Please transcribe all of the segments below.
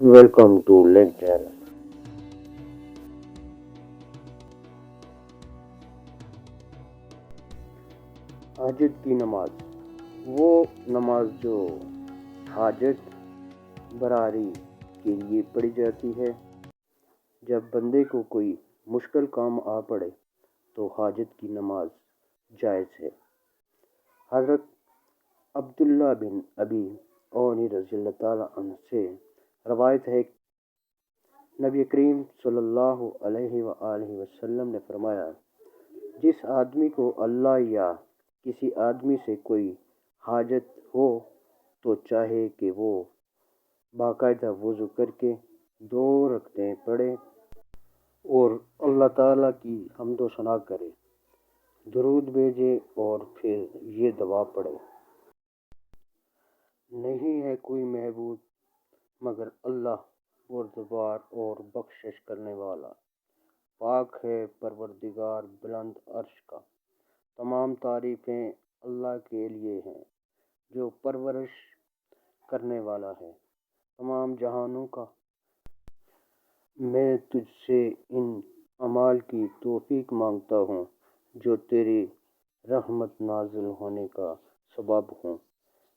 Welcome to LinkedIn. حاجت کی نماز، وہ نماز جو حاجت براری کے لیے پڑھی جاتی ہے۔ جب بندے کو کوئی مشکل کام آ پڑے تو حاجت کی نماز جائز ہے۔ حضرت عبداللہ بن ابی اونی رضی اللہ تعالیٰ عنہ سے روایت ہے کہ نبی کریم صلی اللہ علیہ وآلہ وسلم نے فرمایا، جس آدمی کو اللہ یا کسی آدمی سے کوئی حاجت ہو تو چاہے کہ وہ باقاعدہ وضو کر کے 2 رکعتیں پڑھے اور اللہ تعالیٰ کی حمد و ثنا کرے، درود بھیجے اور پھر یہ دعا پڑھے: نہیں ہے کوئی معبود مگر اللہ، بردبار اور بخشش کرنے والا، پاک ہے پروردگار بلند عرش کا، تمام تعریفیں اللہ کے لیے ہیں جو پرورش کرنے والا ہے تمام جہانوں کا۔ میں تجھ سے ان اعمال کی توفیق مانگتا ہوں جو تیری رحمت نازل ہونے کا سبب ہوں،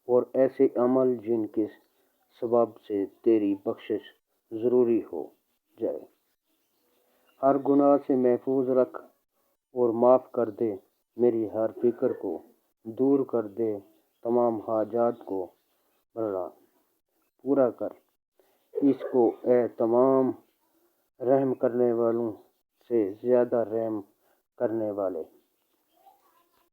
اور ایسے عمل جن کے سبب سے تیری بخشش ضروری ہو جائے۔ ہر گناہ سے محفوظ رکھ اور معاف کر دے، میری ہر فکر کو دور کر دے، تمام حاجات کو پورا کر، اس کو اے تمام رحم کرنے والوں سے زیادہ رحم کرنے والے۔